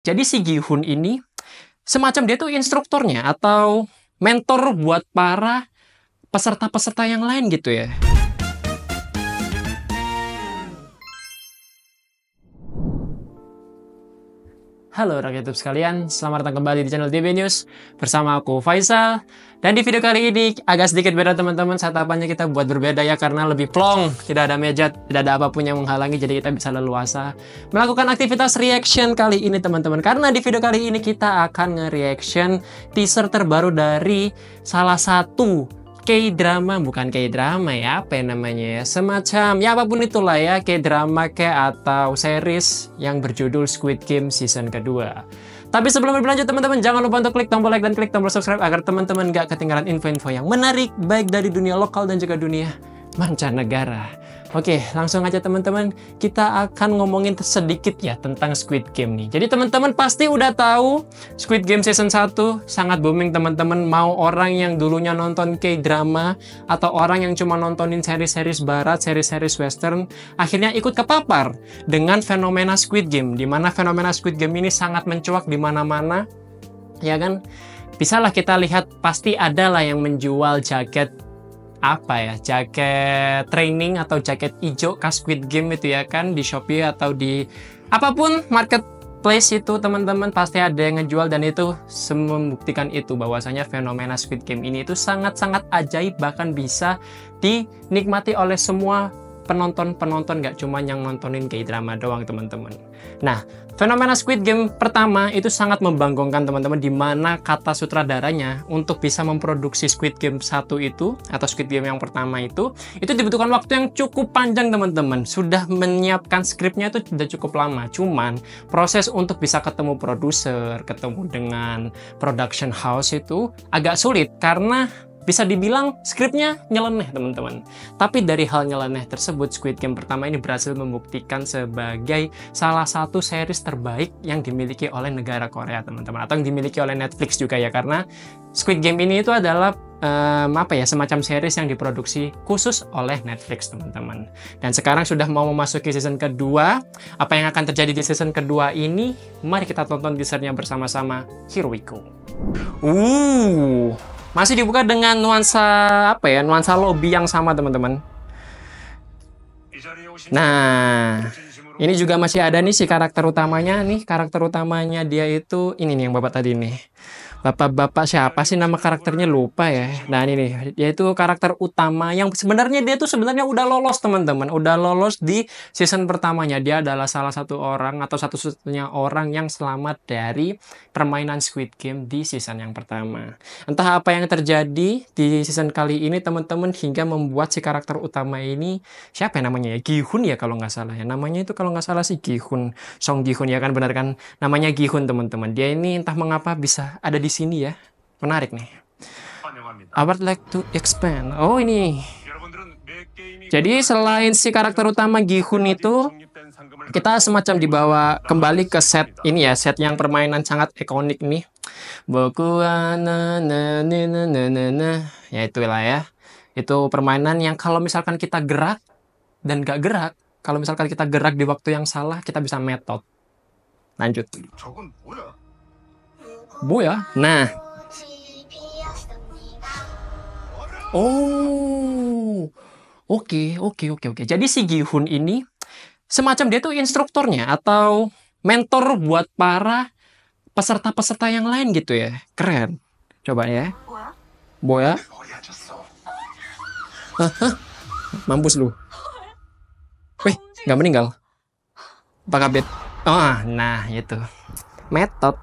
Jadi si Gi-hun ini semacam dia tuh instrukturnya atau mentor buat para peserta-peserta yang lain gitu ya. Halo rakyat YouTube sekalian, selamat datang kembali di channel DB News bersama aku Faisal. Dan di video kali ini agak sedikit beda teman-teman, setapannya kita buat berbeda ya karena lebih plong, tidak ada meja, tidak ada apapun yang menghalangi, jadi kita bisa leluasa melakukan aktivitas reaction kali ini teman-teman. Karena di video kali ini kita akan nge-reaction teaser terbaru dari salah satu K-drama, bukan K-drama ya, apa yang namanya ya, semacam ya apapun itulah ya, K-drama kayak atau series yang berjudul Squid Game season kedua. Tapi sebelum lebih lanjut teman-teman, jangan lupa untuk klik tombol like dan klik tombol subscribe agar teman-teman gak ketinggalan info-info yang menarik baik dari dunia lokal dan juga dunia mancanegara. Oke, langsung aja teman-teman, kita akan ngomongin sedikit ya tentang Squid Game nih. Jadi teman-teman pasti udah tahu Squid Game season 1 sangat booming teman-teman. Mau orang yang dulunya nonton K-drama atau orang yang cuma nontonin seri-series barat, seri-series western, akhirnya ikut kepapar dengan fenomena Squid Game, di mana fenomena Squid Game ini sangat mencuat di mana-mana. Ya kan? Bisalah kita lihat, pasti ada lah yang menjual jaket jaket training atau jaket hijau khas Squid Game itu ya kan, di Shopee atau di apapun marketplace itu teman-teman pasti ada yang ngejual, dan itu membuktikan itu bahwasanya fenomena Squid Game ini itu sangat-sangat ajaib, bahkan bisa dinikmati oleh semua penonton gak cuma yang nontonin K-drama doang teman-teman. Nah, fenomena Squid Game pertama itu sangat membanggakan teman-teman, di mana kata sutradaranya untuk bisa memproduksi Squid Game 1 itu atau Squid Game yang pertama itu dibutuhkan waktu yang cukup panjang teman-teman. Sudah menyiapkan skripnya itu sudah cukup lama, cuman proses untuk bisa ketemu produser, ketemu dengan production house itu agak sulit karena bisa dibilang skripnya nyeleneh teman-teman. Tapi dari hal nyeleneh tersebut, Squid Game pertama ini berhasil membuktikan sebagai salah satu series terbaik yang dimiliki oleh negara Korea teman-teman, atau yang dimiliki oleh Netflix juga ya, karena Squid Game ini itu adalah semacam series yang diproduksi khusus oleh Netflix teman-teman. Dan sekarang sudah mau memasuki season kedua. Apa yang akan terjadi di season kedua ini? Mari kita tonton teasernya bersama-sama. Here we go. Masih dibuka dengan nuansa nuansa lobby yang sama teman-teman. Nah, ini juga masih ada nih si karakter utamanya nih. Karakter utamanya dia itu ini nih yang bapak tadi nih. Bapak siapa sih nama karakternya, lupa ya. Nah ini nih, dia itu karakter utama yang sebenarnya dia tuh sebenarnya udah lolos teman-teman. Udah lolos di season pertamanya. Dia adalah salah satu orang atau satu-satunya orang yang selamat dari permainan Squid Game di season yang pertama. Entah apa yang terjadi di season kali ini teman-teman hingga membuat si karakter utama ini, siapa ya namanya ya? Gi-hun ya kalau nggak salah ya. Namanya itu kalau nggak salah sih Gi-hun. Song Gi-hun ya kan, benar kan? Namanya Gi-hun teman-teman. Dia ini entah mengapa bisa ada di sini ya. Menarik nih. I would like to expand. Oh ini. Jadi selain si karakter utama Gi-hun itu, kita semacam dibawa kembali ke set ini ya, set yang permainan sangat ikonik nih. Boku wa na na na na na na. Ya itulah ya. Itu permainan yang kalau misalkan kita gerak dan gak gerak, kalau misalkan kita gerak di waktu yang salah, kita bisa metode. Lanjut. Boya. Nah. Oh. Oke. Jadi si Gi-hun ini semacam dia tuh instrukturnya atau mentor buat para peserta-peserta yang lain gitu ya. Keren. Coba ya. Boya. Mampus lu. Wih, nggak meninggal. Apa kabet? Oh, nah itu. Metode.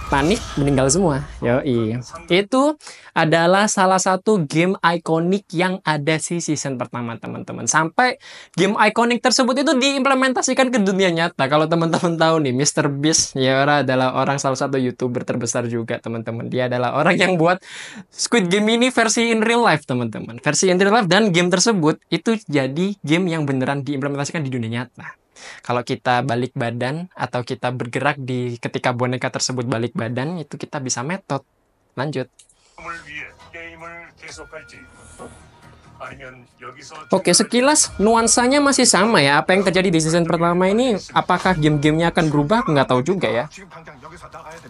Panik, meninggal semua. Yoi. Itu adalah salah satu game ikonik yang ada di season pertama teman-teman. Sampai game ikonik tersebut itu diimplementasikan ke dunia nyata. Kalau teman-teman tahu nih, Mr. Beast ya adalah orang salah satu YouTuber terbesar juga teman-teman. Dia adalah orang yang buat Squid Game ini versi in real life teman-teman. Versi in real life, dan game tersebut itu jadi game yang beneran diimplementasikan di dunia nyata. Kalau kita balik badan atau kita bergerak di ketika boneka tersebut balik badan, itu kita bisa metode. Lanjut. Oke, sekilas nuansanya masih sama ya. Apa yang terjadi di season pertama ini, apakah game-gamenya akan berubah? Nggak tahu juga ya.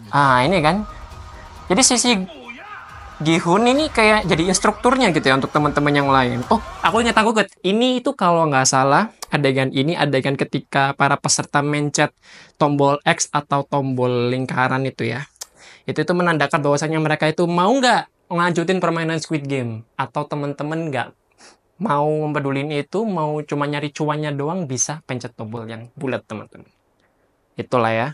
Ah, ini kan. Jadi sisi Gihun ini kayak jadi instrukturnya gitu ya untuk teman-teman yang lain. Oh, aku ingat ini itu kalau nggak salah adegan ini adegan ketika para peserta mencet tombol X atau tombol lingkaran itu ya. Itu menandakan bahwasanya mereka itu mau nggak ngelanjutin permainan Squid Game atau teman-teman nggak mau membedulin itu, mau cuma nyari cuannya doang, bisa pencet tombol yang bulat teman-teman. Itulah ya.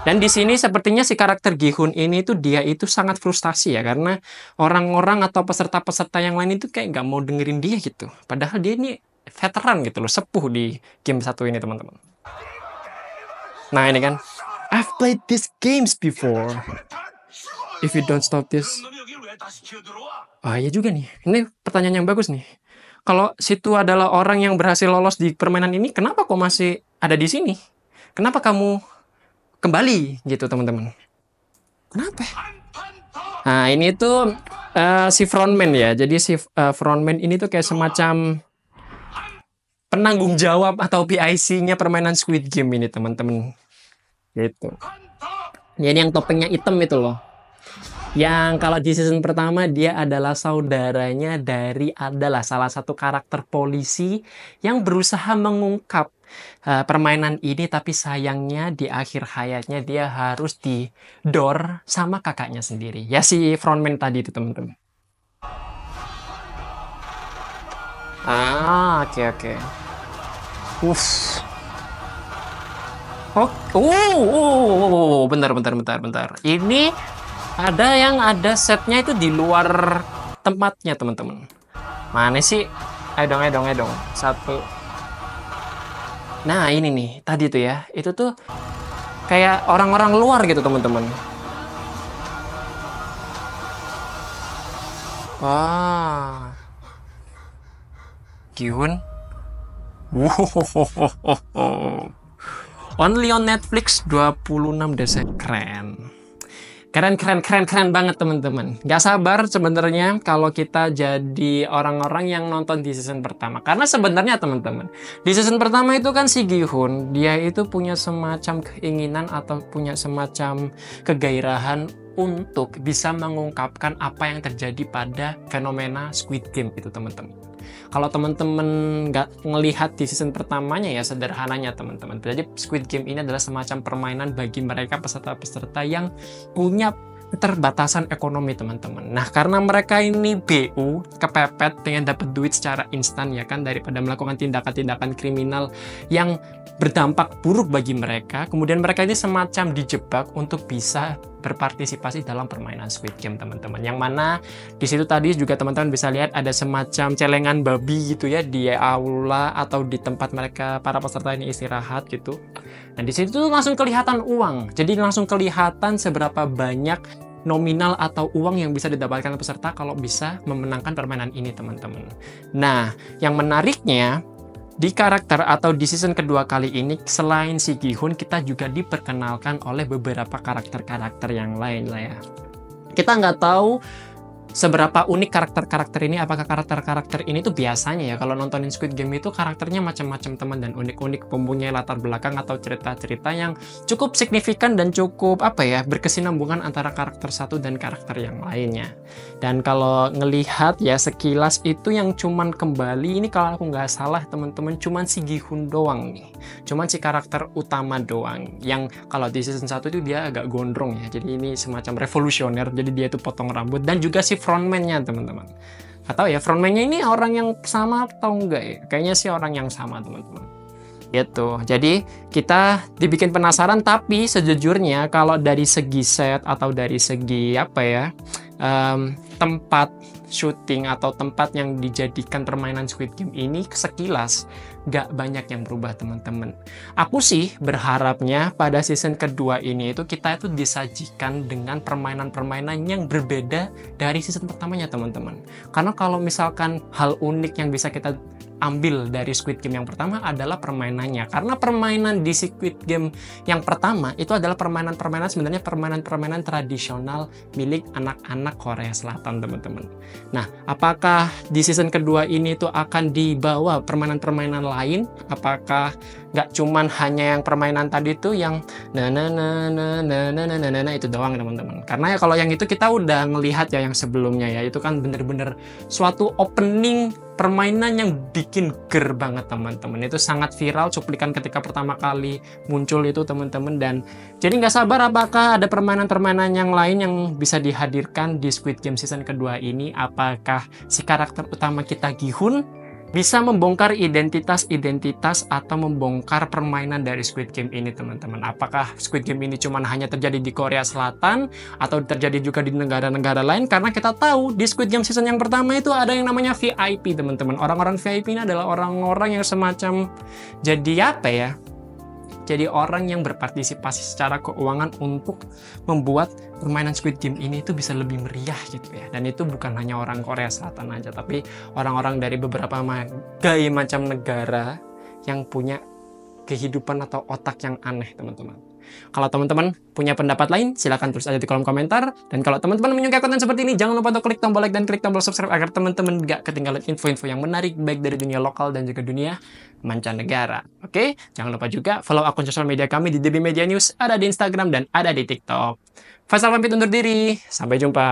Dan di sini sepertinya si karakter Gihun ini tuh dia itu sangat frustasi ya, karena orang-orang atau peserta-peserta yang lain itu kayak nggak mau dengerin dia gitu. Padahal dia ini veteran gitu loh, sepuh di game satu ini teman-teman. Nah ini kan, I've played these games before. If you don't stop this. Ah iya juga nih, ini pertanyaan yang bagus nih. Kalau situ adalah orang yang berhasil lolos di permainan ini, kenapa kok masih ada di sini? Kenapa kamu kembali gitu teman-teman? Kenapa? Nah ini tuh si frontman ya. Jadi si frontman ini tuh kayak semacam penanggung jawab atau PIC-nya permainan Squid Game ini teman-teman. Gitu. Jadi yang topengnya hitam itu loh. Yang kalau di season pertama dia adalah saudaranya dari adalah salah satu karakter polisi yang berusaha mengungkap permainan ini, tapi sayangnya di akhir hayatnya dia harus didor sama kakaknya sendiri. Ya si frontman tadi itu teman-teman. Ah, oke. Bentar. Ini ada setnya itu di luar tempatnya teman-teman. Mana sih? Ayo dong. Satu. Nah ini nih tadi tuh ya, itu tuh kayak orang-orang luar gitu teman-teman. Wah, Gihun. Only on Netflix 26 Desember. Keren banget teman-teman. Gak sabar sebenarnya kalau kita jadi orang-orang yang nonton di season pertama. Karena sebenarnya teman-teman, di season pertama itu kan si Gihun, dia itu punya semacam keinginan atau punya semacam kegairahan untuk bisa mengungkapkan apa yang terjadi pada fenomena Squid Game itu teman-teman. Kalau teman-teman nggak ngelihat di season pertamanya ya, sederhananya teman-teman. Jadi Squid Game ini adalah semacam permainan bagi mereka peserta-peserta yang punya keterbatasan ekonomi teman-teman. Nah karena mereka ini BU, kepepet, pengen dapat duit secara instan ya kan, daripada melakukan tindakan-tindakan kriminal yang berdampak buruk bagi mereka, kemudian mereka ini semacam dijebak untuk bisa berpartisipasi dalam permainan Squid Game teman-teman. Yang mana di situ tadi juga teman-teman bisa lihat ada semacam celengan babi gitu ya di aula atau di tempat mereka para peserta ini istirahat gitu. Dan di situ langsung kelihatan uang. Jadi langsung kelihatan seberapa banyak nominal atau uang yang bisa didapatkan peserta kalau bisa memenangkan permainan ini teman-teman. Nah, yang menariknya di karakter atau di season kedua kali ini, selain si Gihun, kita juga diperkenalkan oleh beberapa karakter-karakter yang lain lah ya. Kita nggak tahu seberapa unik karakter-karakter ini. Apakah karakter-karakter ini tuh biasanya ya kalau nontonin Squid Game itu karakternya macam-macam teman dan unik-unik, mempunyai latar belakang atau cerita-cerita yang cukup signifikan dan cukup berkesinambungan antara karakter satu dan karakter yang lainnya. Dan kalau ngelihat ya sekilas itu yang cuman kembali ini, kalau aku nggak salah teman-teman, cuman si Gihun doang nih, cuman si karakter utama doang yang kalau di season 1 itu dia agak gondrong ya, jadi ini semacam revolusioner, jadi dia itu potong rambut. Dan juga si frontman-nya teman-teman, atau ya frontman-nya ini orang yang sama atau enggak ya, kayaknya sih orang yang sama teman-teman gitu. Jadi kita dibikin penasaran, tapi sejujurnya kalau dari segi set atau dari segi tempat syuting atau tempat yang dijadikan permainan Squid Game ini, sekilas nggak banyak yang berubah teman-teman. Aku sih berharapnya pada season kedua ini itu kita itu disajikan dengan permainan-permainan yang berbeda dari season pertamanya teman-teman. Karena kalau misalkan hal unik yang bisa kita ambil dari Squid Game yang pertama adalah permainannya. Karena permainan di Squid Game yang pertama itu adalah permainan-permainan sebenarnya permainan-permainan tradisional milik anak-anak Korea Selatan Selatan, teman-teman. Nah, apakah di season kedua ini tuh akan dibawa permainan-permainan lain? Apakah nggak cuman hanya yang permainan tadi tuh yang itu doang, teman-teman? Karena ya kalau yang itu kita udah ngelihat ya yang sebelumnya ya, itu kan bener-bener suatu opening permainan yang bikin ger banget, teman-teman. Itu sangat viral cuplikan ketika pertama kali muncul itu, teman-teman. Dan jadi nggak sabar apakah ada permainan-permainan yang lain yang bisa dihadirkan di Squid Game season kedua ini. Apakah si karakter utama kita Gi-hun bisa membongkar identitas atau membongkar permainan dari Squid Game ini, teman-teman. Apakah Squid Game ini cuma hanya terjadi di Korea Selatan atau terjadi juga di negara-negara lain? Karena kita tahu di Squid Game season yang pertama itu ada yang namanya VIP, teman-teman. Orang-orang VIP ini adalah orang-orang yang semacam jadi apa ya? Jadi orang yang berpartisipasi secara keuangan untuk membuat permainan Squid Game ini itu bisa lebih meriah gitu ya. Dan itu bukan hanya orang Korea Selatan aja, tapi orang-orang dari beberapa macam negara yang punya kehidupan atau otak yang aneh, teman-teman. Kalau teman-teman punya pendapat lain, silahkan tulis aja di kolom komentar. Dan kalau teman-teman menyukai konten seperti ini, jangan lupa untuk klik tombol like dan klik tombol subscribe agar teman-teman gak ketinggalan info-info yang menarik baik dari dunia lokal dan juga dunia mancanegara. Oke, jangan lupa juga follow akun sosial media kami di DB Media News, ada di Instagram dan ada di TikTok. Faisal pamit undur diri, sampai jumpa.